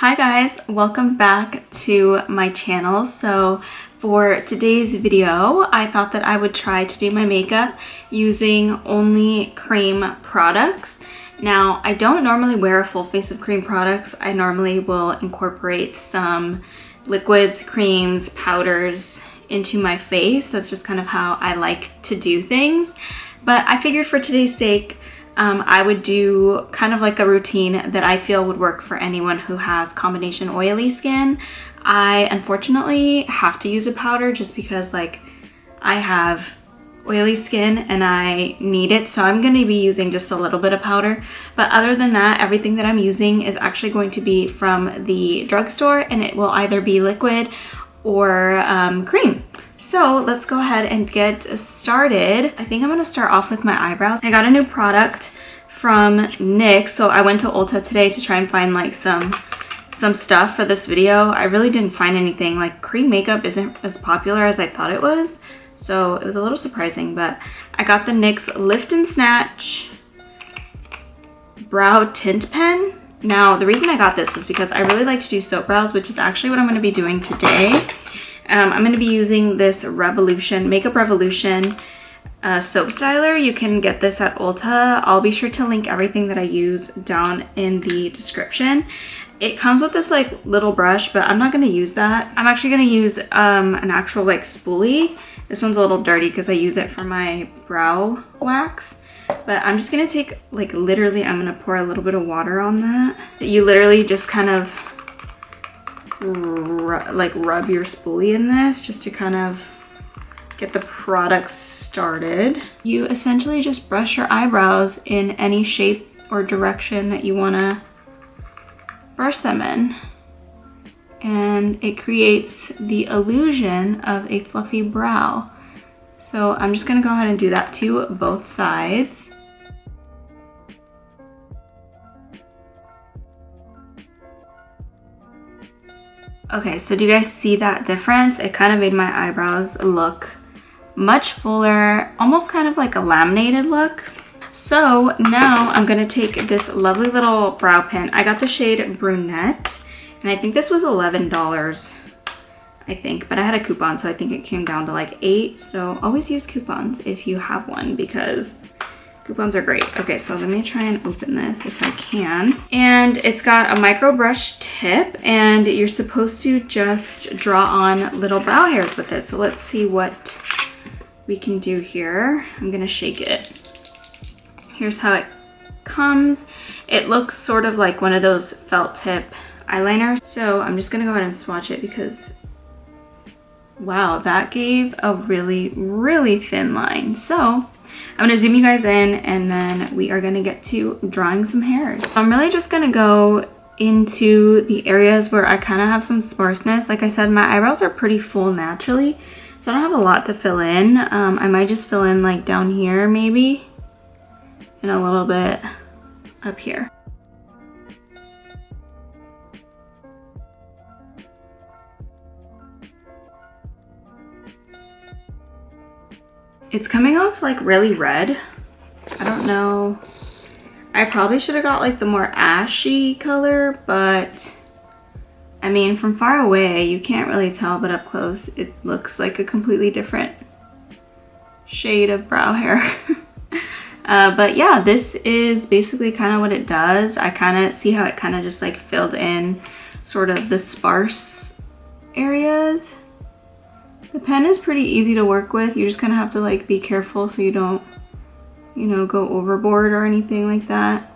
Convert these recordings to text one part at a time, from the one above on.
Hi guys, welcome back to my channel. So for today's video, I thought that I would try to do my makeup using only cream products. Now, I don't normally wear a full face of cream products. I normally will incorporate some liquids, creams, powders into my face. That's just kind of how I like to do things. But I figured for today's sake, I would do kind of like a routine that I feel would work for anyone who has combination oily skin. I unfortunately have to use a powder just because like I have oily skin and I need it, so I'm going to be using just a little bit of powder. But other than that, everything that I'm using is actually going to be from the drugstore, and it will either be liquid or cream. So let's go ahead and get started. I think I'm gonna start off with my eyebrows. I got a new product from NYX, so I went to Ulta today to try and find like some stuff for this video. I really didn't find anything. Like, cream makeup isn't as popular as I thought it was, so it was a little surprising. But I got the NYX Lift and Snatch Brow Tint Pen. Now, the reason I got this is because I really like to do soap brows, which is actually what I'm going to be doing today. I'm going to be using this Makeup Revolution soap styler. You can get this at Ulta. I'll be sure to link everything that I use down in the description. It comes with this like little brush, but I'm not going to use that. I'm actually going to use an actual like spoolie. This one's a little dirty because I use it for my brow wax. But I'm just going to take like literally, I'm going to pour a little bit of water on that. You literally just kind of rub your spoolie in this just to kind of get the product started. You essentially just brush your eyebrows in any shape or direction that you want to brush them in, and it creates the illusion of a fluffy brow. So I'm just going to go ahead and do that to both sides. Okay, so do you guys see that difference? It kind of made my eyebrows look much fuller, almost kind of like a laminated look. So now I'm gonna take this lovely little brow pen. I got the shade Brunette, and I think this was $11, I think, but I had a coupon, so I think it came down to like $8. So always use coupons if you have one, because coupons are great. Okay, so let me try and open this if I can. And it's got a micro brush tip, and you're supposed to just draw on little brow hairs with it. So let's see what we can do here. I'm gonna shake it. Here's how it comes. It looks sort of like one of those felt tip eyeliners. So I'm just gonna go ahead and swatch it because, wow, that gave a really, really thin line. So I'm gonna zoom you guys in, and then we are gonna get to drawing some hairs. So I'm really just gonna go into the areas where I kind of have some sparseness. Like I said, my eyebrows are pretty full naturally, so I don't have a lot to fill in. I might just fill in like down here maybe, and a little bit up here. It's coming off like really red. I don't know. I probably should have got like the more ashy color, but I mean, from far away you can't really tell, but up close it looks like a completely different shade of brow hair. But yeah, this is basically kind of what it does. I kind of see how it kind of just like filled in sort of the sparse areas. The pen is pretty easy to work with. You just kind of have to like be careful so you don't, you know, go overboard or anything like that,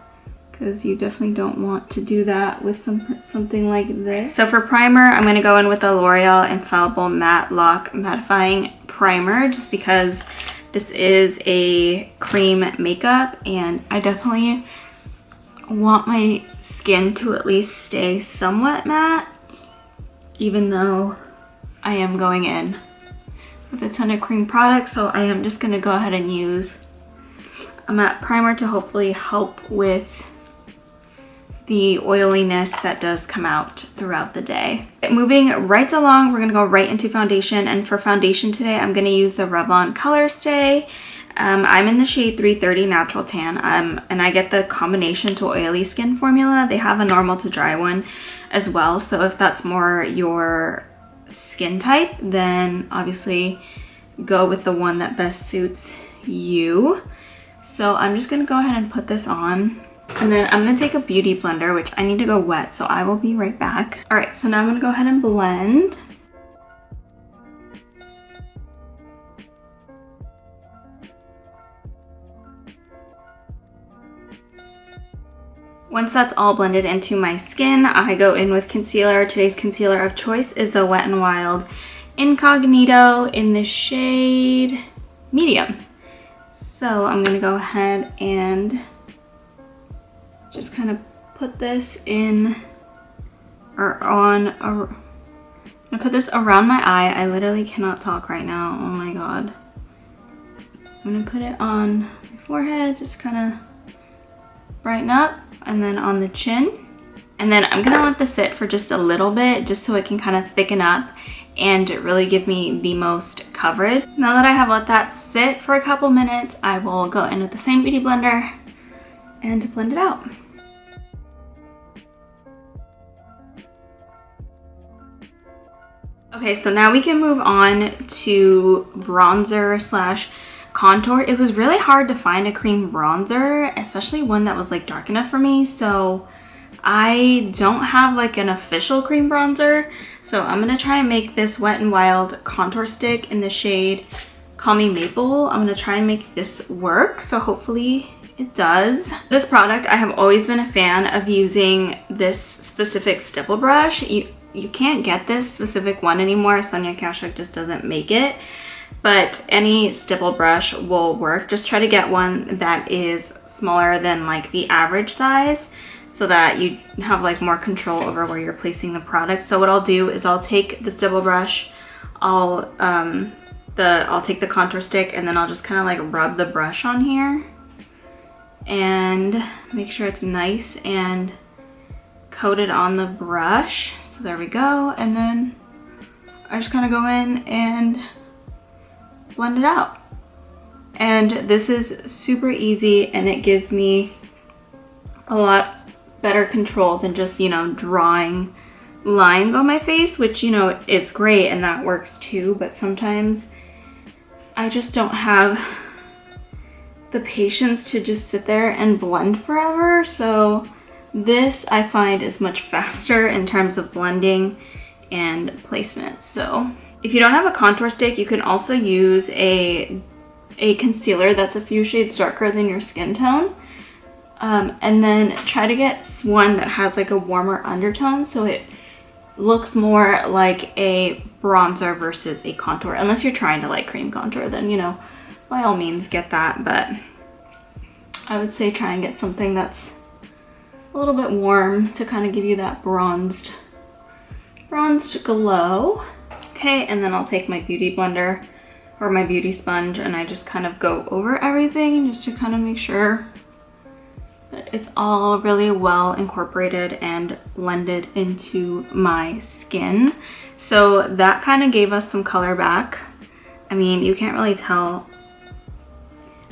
because you definitely don't want to do that with something like this. So for primer, I'm going to go in with the L'Oreal Infallible Matte Lock Mattifying Primer, just because this is a cream makeup and I definitely want my skin to at least stay somewhat matte, even though I am going in with a ton of cream products. So I am just going to go ahead and use a matte primer to hopefully help with the oiliness that does come out throughout the day. Moving right along, we're going to go right into foundation. And for foundation today, I'm going to use the Revlon Color Stay. I'm in the shade 330 Natural Tan, and I get the combination to oily skin formula. They have a normal to dry one as well, so if that's more your skin type, then obviously go with the one that best suits you. So I'm just gonna go ahead and put this on, and then I'm gonna take a beauty blender, which I need to go wet, so I will be right back. All right, so now I'm gonna go ahead and blend. Once that's all blended into my skin, I go in with concealer. Today's concealer of choice is the Wet n Wild Incognito in the shade Medium. So I'm gonna go ahead and just kind of put this in, or on, I'm gonna put this around my eye. I literally cannot talk right now, oh my god. I'm gonna put it on my forehead, just kind of brighten up, and then on the chin. And then I'm gonna let this sit for just a little bit, just so it can kind of thicken up and really give me the most coverage. Now that I have let that sit for a couple minutes, I will go in with the same beauty blender and blend it out. Okay, so now we can move on to bronzer slash contour. It was really hard to find a cream bronzer, especially one that was like dark enough for me, so I don't have like an official cream bronzer. So I'm gonna try and make this Wet n Wild contour stick in the shade Call Me Maple. I'm gonna try and make this work, so hopefully it does. This product, I have always been a fan of using this specific stipple brush. You can't get this specific one anymore. Sonia Kashuk just doesn't make it. But any stipple brush will work. Just try to get one that is smaller than like the average size, so that you have like more control over where you're placing the product. So what I'll do is I'll take the stipple brush, I'll take the contour stick, and then I'll just kind of like rub the brush on here and make sure it's nice and coated on the brush. So there we go. And then I just kind of go in and blend it out. And this is super easy, and it gives me a lot better control than just, you know, drawing lines on my face, which, you know, is great and that works too, but sometimes I just don't have the patience to just sit there and blend forever. So this I find is much faster in terms of blending and placement. So if you don't have a contour stick, you can also use a concealer that's a few shades darker than your skin tone. And then try to get one that has like a warmer undertone, so it looks more like a bronzer versus a contour. Unless you're trying to like cream contour, then, you know, by all means get that. But I would say try and get something that's a little bit warm to kind of give you that bronzed glow. Okay, and then I'll take my beauty blender or my beauty sponge, and I just kind of go over everything just to kind of make sure that it's all really well incorporated and blended into my skin. So that kind of gave us some color back. I mean, you can't really tell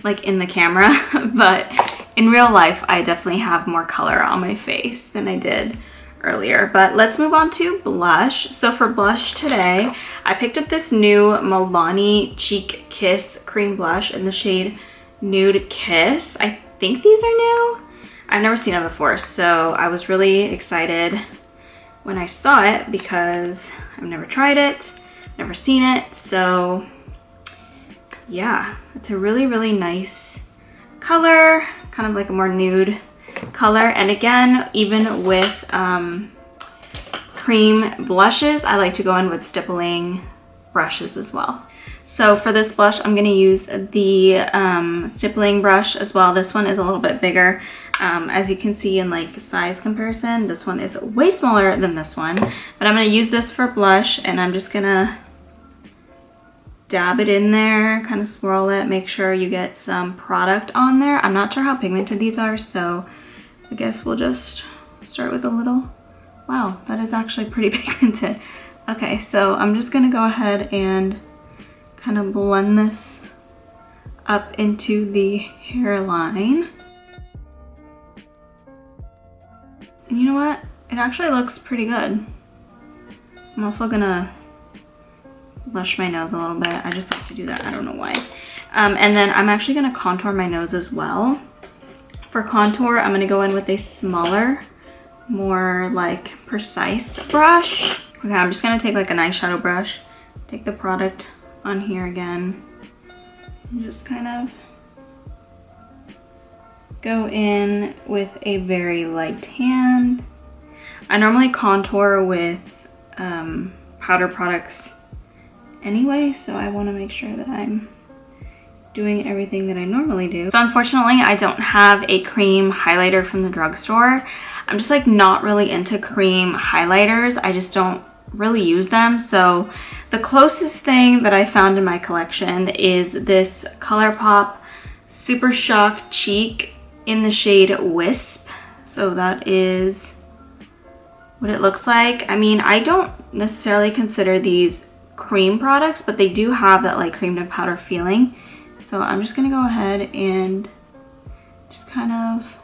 like in the camera, but in real life, I definitely have more color on my face than I did earlier. But let's move on to blush. So for blush today, I picked up this new Milani Cheek Kiss cream blush in the shade Nude Kiss. I think these are new. I've never seen them before, so I was really excited when I saw it because I've never tried it, never seen it. So yeah, it's a really, really nice color, kind of like a more nude color. And again, even with cream blushes, I like to go in with stippling brushes as well. So for this blush, I'm going to use the stippling brush as well. This one is a little bit bigger. As you can see in like size comparison, this one is way smaller than this one. But I'm going to use this for blush, and I'm just going to dab it in there, kind of swirl it, make sure you get some product on there. I'm not sure how pigmented these are, so I guess we'll just start with a little. Wow, that is actually pretty pigmented. Okay, so I'm just going to go ahead and kind of blend this up into the hairline. And you know what? It actually looks pretty good. I'm also gonna blush my nose a little bit. I just like to do that. I don't know why. And then I'm actually gonna contour my nose as well. For contour, I'm gonna go in with a smaller, more like precise brush. Okay, I'm just gonna take like an eyeshadow brush, take the product on here again, and just kind of go in with a very light hand. I normally contour with powder products anyway, so I want to make sure that I'm doing everything that I normally do. So unfortunately, I don't have a cream highlighter from the drugstore. I'm just like not really into cream highlighters. I just don't really use them. So the closest thing that I found in my collection is this Colourpop Super Shock Cheek in the shade Wisp. So that is what it looks like. I mean, I don't necessarily consider these cream products, but they do have that like cream to powder feeling. So I'm just gonna go ahead and just kind of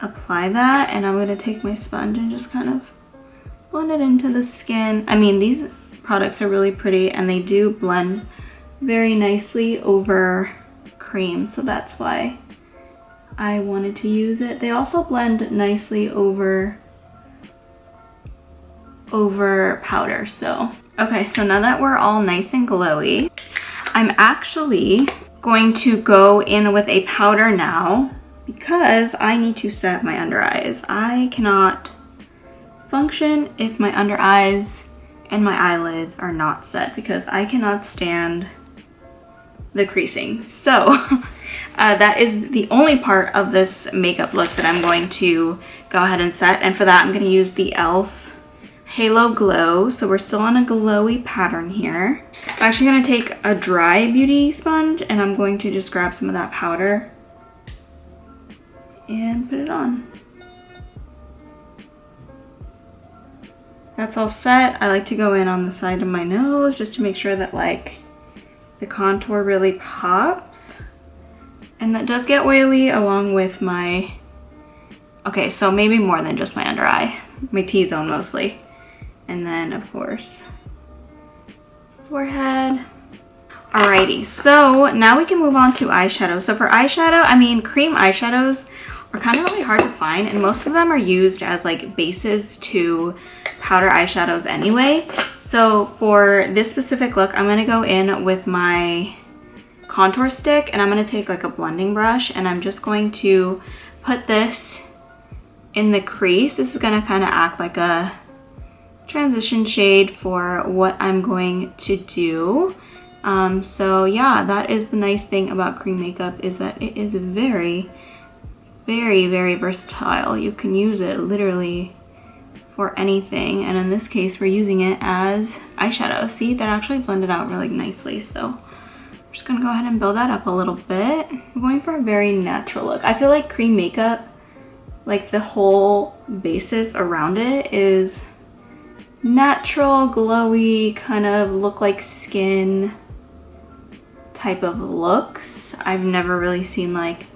apply that, and I'm gonna take my sponge and just kind of blend it into the skin. I mean, these products are really pretty and they do blend very nicely over cream, so that's why I wanted to use it. They also blend nicely over powder. So okay, so now that we're all nice and glowy, I'm actually going to go in with a powder now because I need to set my under eyes. I cannot function if my under eyes and my eyelids are not set because I cannot stand the creasing. So that is the only part of this makeup look that I'm going to go ahead and set, and for that I'm going to use the e.l.f. Halo Glow. So we're still on a glowy pattern here. I'm actually going to take a dry beauty sponge and I'm going to just grab some of that powder and put it on. That's all set. I like to go in on the side of my nose just to make sure that like the contour really pops. And that does get oily along with my, okay, so maybe more than just my under eye, my T-zone mostly. And then of course, forehead. Alrighty, so now we can move on to eyeshadow. So for eyeshadow, I mean, cream eyeshadows are kind of really hard to find, and most of them are used as like bases to powder eyeshadows anyway. So for this specific look, I'm gonna go in with my contour stick and I'm gonna take like a blending brush and I'm just going to put this in the crease. This is gonna kind of act like a transition shade for what I'm going to do. So yeah, that is the nice thing about cream makeup, is that it is very, very, very versatile. You can use it literally for anything, and in this case we're using it as eyeshadow. See, that actually blended out really nicely. So I'm just gonna go ahead and build that up a little bit. I'm going for a very natural look. I feel like cream makeup, like the whole basis around it is natural, glowy, kind of look like skin type of looks. I've never really seen like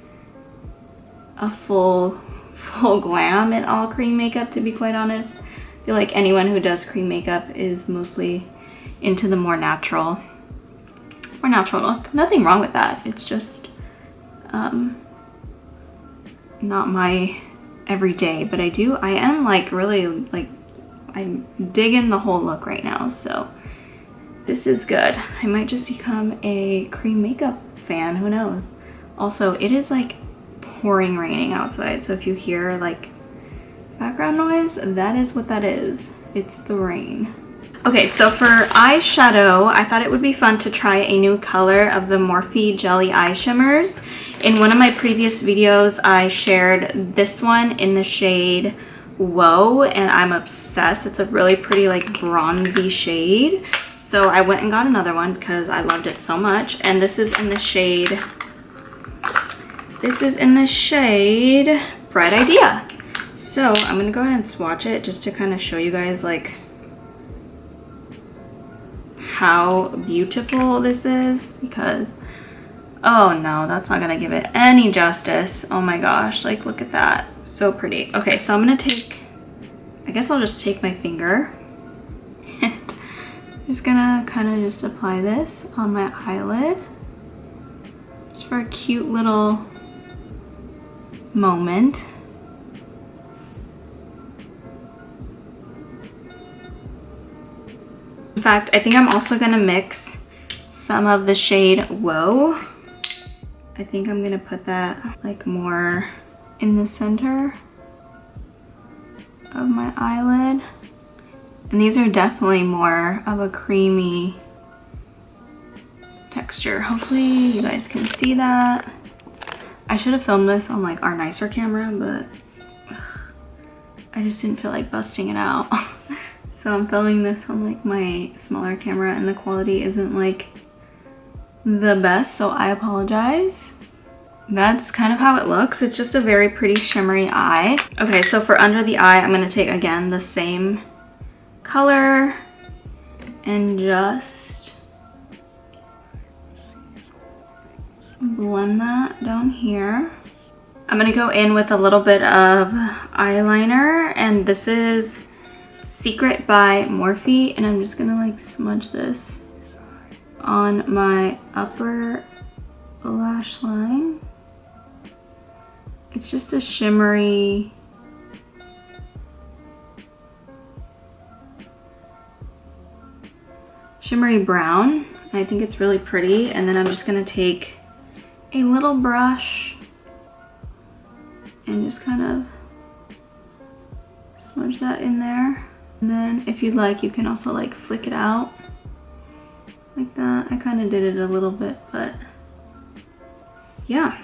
a full glam in all cream makeup, to be quite honest. I feel like anyone who does cream makeup is mostly into the more natural look. Nothing wrong with that. It's just not my everyday, but I am like really like, I'm digging the whole look right now, so this is good. I might just become a cream makeup fan, who knows. Also, it is like pouring raining outside, so if you hear like background noise, that is what that is. It's the rain. Okay, so for eyeshadow, I thought it would be fun to try a new color of the Morphe Jelly Eye Shimmers. In one of my previous videos, I shared this one in the shade Whoa, and I'm obsessed. It's a really pretty like bronzy shade. So I went and got another one because I loved it so much. And this is in the shade, Bright Idea. So I'm gonna go ahead and swatch it just to kind of show you guys like how beautiful this is, because Oh no, that's not gonna give it any justice. Oh my gosh, like look at that. So pretty. Okay, so I'm gonna take, I guess I'll just take my finger and I'm just gonna kind of just apply this on my eyelid. Just for a cute little moment. In fact, I think I'm also gonna mix some of the shade Whoa. I think I'm gonna put that like more in the center of my eyelid. And these are definitely more of a creamy texture. Hopefully you guys can see that. I should have filmed this on like our nicer camera, but I just didn't feel like busting it out. So I'm filming this on like my smaller camera and the quality isn't like the best, so I apologize. That's kind of how it looks. It's just a very pretty shimmery eye. Okay, so for under the eye, I'm gonna take again the same color and just blend that down here. I'm gonna go in with a little bit of eyeliner, and this is Secret by Morphe, and I'm just gonna like smudge this on my upper lash line. It's just a shimmery brown, and I think it's really pretty. And then I'm just gonna take a little brush and just kind of smudge that in there. And then if you'd like, you can also like flick it out like that. I kind of did it a little bit, but yeah.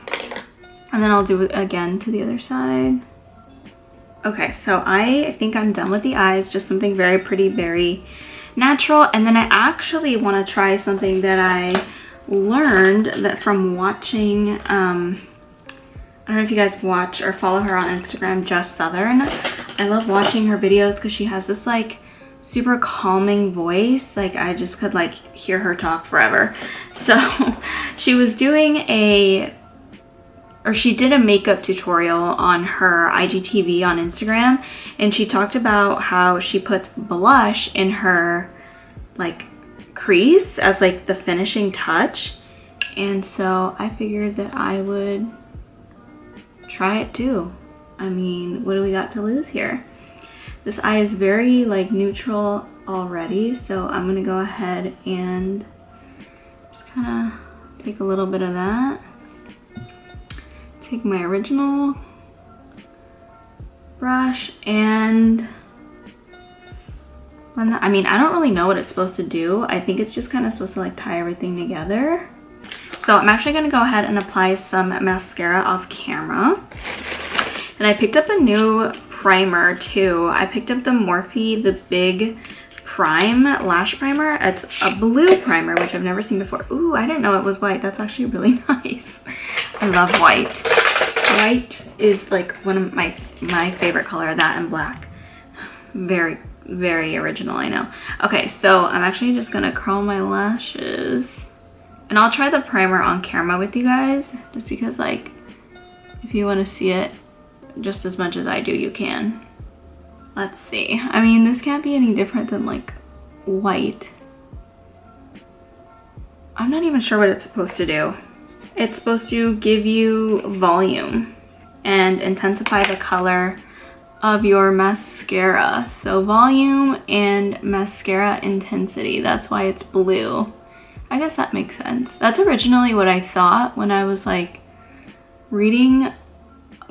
And then I'll do it again to the other side. Okay, so I think I'm done with the eyes. Just something very pretty, very natural. And then I actually want to try something that I learned that from watching, I don't know if you guys watch or follow her on Instagram, Just Southern. I love watching her videos because she has this like super calming voice. Like I just could like hear her talk forever. So she was doing she did a makeup tutorial on her IGTV on Instagram, and she talked about how she puts blush in her like crease as like the finishing touch. And so I figured that I would try it too. I mean, what do we got to lose here? This eye is very like neutral already, so I'm gonna go ahead and just kind of take a little bit of that. Take my original brush and blend that. I mean, I don't really know what it's supposed to do. I think it's just kind of supposed to like tie everything together. So I'm actually gonna go ahead and apply some mascara off camera. And I picked up a new primer too. I picked up the Morphe, the Big Prime Lash Primer. It's a blue primer, which I've never seen before. Ooh, I didn't know it was white. That's actually really nice. I love white. White is like one of my favorite color, that and black. Very, very original, I know. Okay, so I'm actually just gonna curl my lashes. And I'll try the primer on camera with you guys, just because like, if you wanna see it just as much as I do, you can. Let's see. I mean, this can't be any different than like white. I'm not even sure what it's supposed to do. It's supposed to give you volume and intensify the color of your mascara. So volume and mascara intensity. That's why it's blue. I guess that makes sense. That's originally what I thought when I was like reading,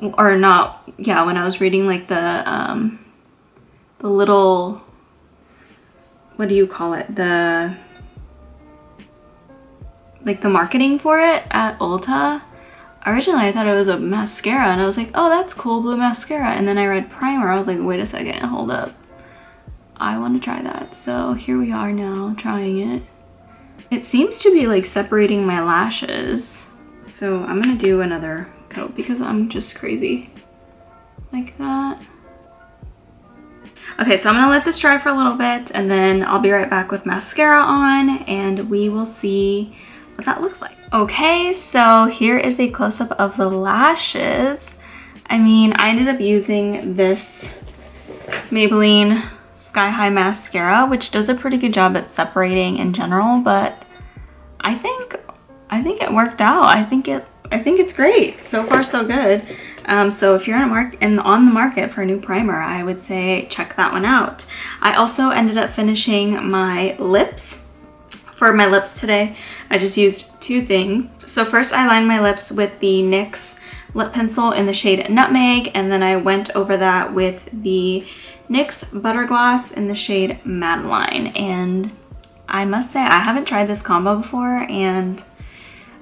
or not, yeah, when I was reading like the little, what do you call it? Like the marketing for it at Ulta. Originally I thought it was a mascara and I was like, oh, that's cool, blue mascara. And then I read primer. I was like, wait a second, hold up. I want to try that. So here we are now trying it. It seems to be like separating my lashes. So I'm gonna do another coat because I'm just crazy. Like that. Okay, so I'm gonna let this dry for a little bit and then I'll be right back with mascara on and we will see what that looks like. Okay, so here is a close-up of the lashes. I mean, I ended up using this Maybelline Sky High Mascara, which does a pretty good job at separating in general, but I think it worked out. I think it's great. So far, so good. So if you're on the market for a new primer, I would say check that one out. I also ended up finishing my lips. For my lips today, I just used two things. So first I lined my lips with the NYX lip pencil in the shade Nutmeg, and then I went over that with the NYX Butter Gloss in the shade Madeline. And I must say, I haven't tried this combo before, and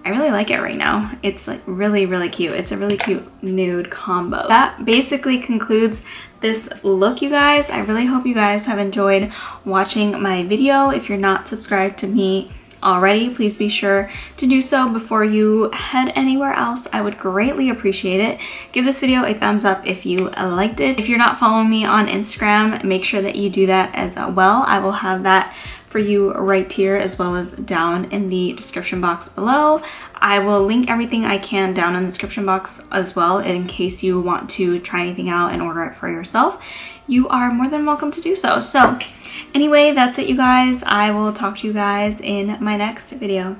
I really like it right now. It's like really, really cute. It's a really cute nude combo. That basically concludes this look, you guys. I really hope you guys have enjoyed watching my video. If you're not subscribed to me already, please be sure to do so before you head anywhere else. I would greatly appreciate it. Give this video a thumbs up if you liked it. If you're not following me on Instagram, make sure that you do that as well. I will have that for you right here as well as down in the description box below. I will link everything I can down in the description box as well in case you want to try anything out and order it for yourself. You are more than welcome to do so. So anyway, that's it, you guys. I will talk to you guys in my next video.